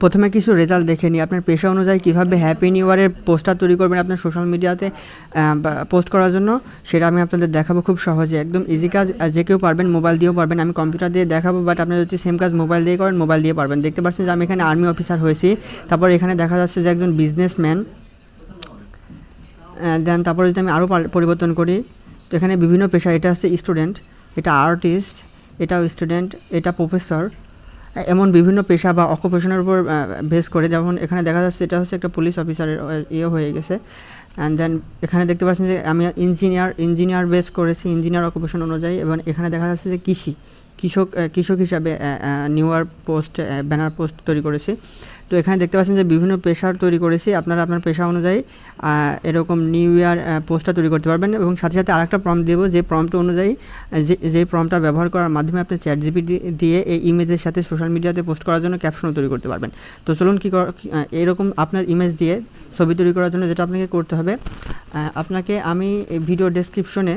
প্রথমে কিছু রেজাল্ট দেখে নিই। আপনার পেশা অনুযায়ী কীভাবে হ্যাপি নিউ ইয়ারের পোস্টার তৈরি করবেন আপনার সোশ্যাল মিডিয়াতে পোস্ট করার জন্য, সেটা আমি আপনাদের দেখাবো খুব সহজে। একদম ইজি কাজ, যে কেউ পারবেন, মোবাইল দিয়েও পারবেন। আমি কম্পিউটার দিয়ে দেখাবো, বাট আপনারা যদি সেম কাজ মোবাইল দিয়ে করেন, মোবাইল দিয়ে পারবেন। দেখতে পাচ্ছেন যে আমি এখানে আর্মি অফিসার হয়েছি। তারপর এখানে দেখা যাচ্ছে যে একজন বিজনেসম্যান। দেন তারপরে যদি আমি আরও পরিবর্তন করি, তো এখানে বিভিন্ন পেশা, এটা হচ্ছে স্টুডেন্ট, এটা আর্টিস্ট, এটাও স্টুডেন্ট, এটা প্রফেসর, এমন বিভিন্ন পেশা বা অকুপেশনের উপর বেস করে। যেমন এখানে দেখা যাচ্ছে এটা হচ্ছে একটা পুলিশ অফিসারের হয়ে গেছে। অ্যান্ড দেন এখানে দেখতে পাচ্ছেন যে আমি ইঞ্জিনিয়ার বেস করেছি, ইঞ্জিনিয়ার অকুপেশন অনুযায়ী। এবং এখানে দেখা যাচ্ছে যে কৃষক হিসাবে new year post banner post তৈরি করেছি। তো এখানে দেখতে পাচ্ছেন যে বিভিন্ন পেশার তৈরি করেছি। আপনারা আপনার পেশা অনুযায়ী এরকম নিউ ইয়ার পোস্টটা তৈরি করতে পারবেন। এবং সাথে সাথে আরেকটা প্রম্পট দেবো, যে প্রম্পট অনুযায়ী যে প্রম্পটটা ব্যবহার করার মাধ্যমে আপনি চ্যাটজিপিটি দিয়ে এই ইমেজের সাথে সোশ্যাল মিডিয়াতে পোস্ট করার জন্য ক্যাপশনও তৈরি করতে পারবেন। তো চলুন এরকম আপনার ইমেজ দিয়ে ছবি তৈরি করার জন্য যেটা আপনাকে করতে হবে, আপনাকে আমি এই ভিডিও ডেসক্রিপশনে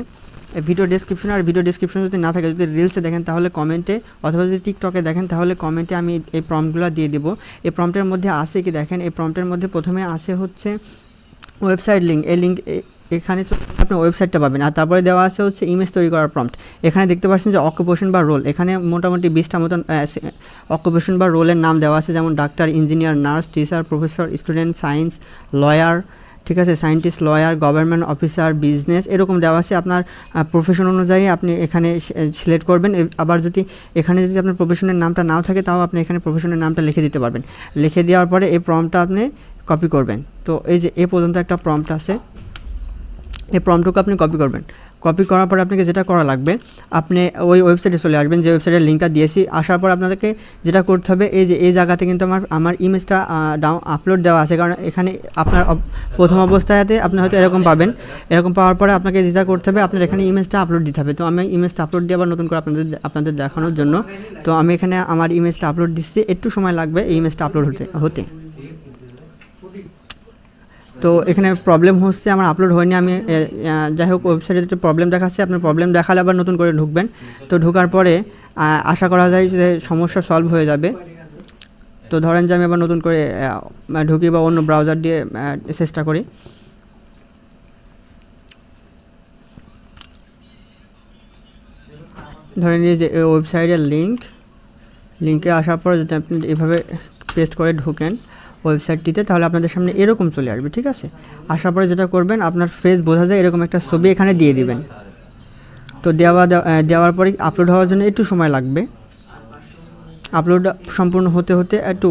আর ভিডিও ডেসক্রিপশন যদি না থাকে, যদি রিলসে দেখেন তাহলে কমেন্টে, অথবা যদি টিকটকে দেখেন তাহলে কমেন্টে আমি এই প্রম্পটগুলো দিয়ে দিব। এই প্রম্পটের মধ্যে আছে কি দেখেন, এই প্রম্পটের মধ্যে প্রথমে আছে হচ্ছে ওয়েবসাইট লিঙ্ক। এই লিঙ্ক এখানে আপনি ওয়েবসাইটটা পাবেন। আর তারপরে দেওয়া আছে হচ্ছে ইমেজ তৈরি করার প্রম্পট। এখানে দেখতে পাচ্ছেন যে অকুপেশন বা রোল, এখানে মোটামুটি 20টা মতন অকুপেশন বা রোলের নাম দেওয়া আছে, যেমন doctor, engineer, nurse, teacher, professor, student, science, lawyer, ঠিক আছে, scientist, lawyer, government officer, business, এরকম দেওয়া আছে। আপনার প্রফেশন অনুযায়ী আপনি এখানে সিলেক্ট করবেন। আবার যদি এখানে যদি আপনার প্রফেশনের নামটা নাও থাকে, তাও আপনি এখানে প্রফেশনের নামটা লিখে দিতে পারবেন। লিখে দেওয়ার পরে এই প্রম্পটটা আপনি কপি করবেন। তো এই যে এ পর্যন্ত একটা প্রম্পট আছে, এই প্রম্পটটুকু আপনি কপি করবেন। কপি করার পরে আপনাকে যেটা করা লাগবে, আপনি ওই ওয়েবসাইটে চলে আসবেন, যে ওয়েবসাইটের লিঙ্কটা দিয়েছি। আসার পর আপনাদেরকে যেটা করতে হবে, এই যে এই জায়গাতে কিন্তু আমার ইমেজটা আপলোড দেওয়া আছে, কারণ এখানে আপনার প্রথম অবস্থাতে আপনি হয়তো এরকম পাবেন। এরকম পাওয়ার পরে আপনাকে যেটা করতে হবে, আপনার এখানে ইমেজটা আপলোড দিতে হবে। তো আমি ইমেজটা আপলোড দিয়ে আবার নতুন করে আপনাদের দেখানোর জন্য, তো আমি এখানে আমার ইমেজটা আপলোড দিচ্ছি। একটু সময় লাগবে এই ইমেজটা আপলোড হতে। তো এখানে প্রবলেম হচ্ছে, আমার আপলোড হয়নি। আমি যাই হোক, ওয়েবসাইটে একটু প্রবলেম দেখাচ্ছে। আপনার প্রবলেম দেখালে আবার নতুন করে ঢুকবেন। তো ঢোকার পরে আশা করা যায় যে সমস্যা সলভ হয়ে যাবে। তো ধরেন যে আমি আবার নতুন করে ঢুকি বা অন্য ব্রাউজার দিয়ে চেষ্টা করি। ধরেন এই যে ওয়েবসাইটের লিঙ্কে আসার পর যদি আপনি এভাবে পেস্ট করে ঢুকেন ওয়েবসাইটটিতে, তাহলে আপনাদের সামনে এরকম চলে আসবে। ঠিক আছে, আসার পরে যেটা করবেন, আপনার ফেস বোঝা যায় এরকম একটা ছবি এখানে দিয়ে দিবেন। তো দেওয়ার পরে আপলোড হওয়ার জন্য একটু সময় লাগবে। আপলোড সম্পূর্ণ হতে একটু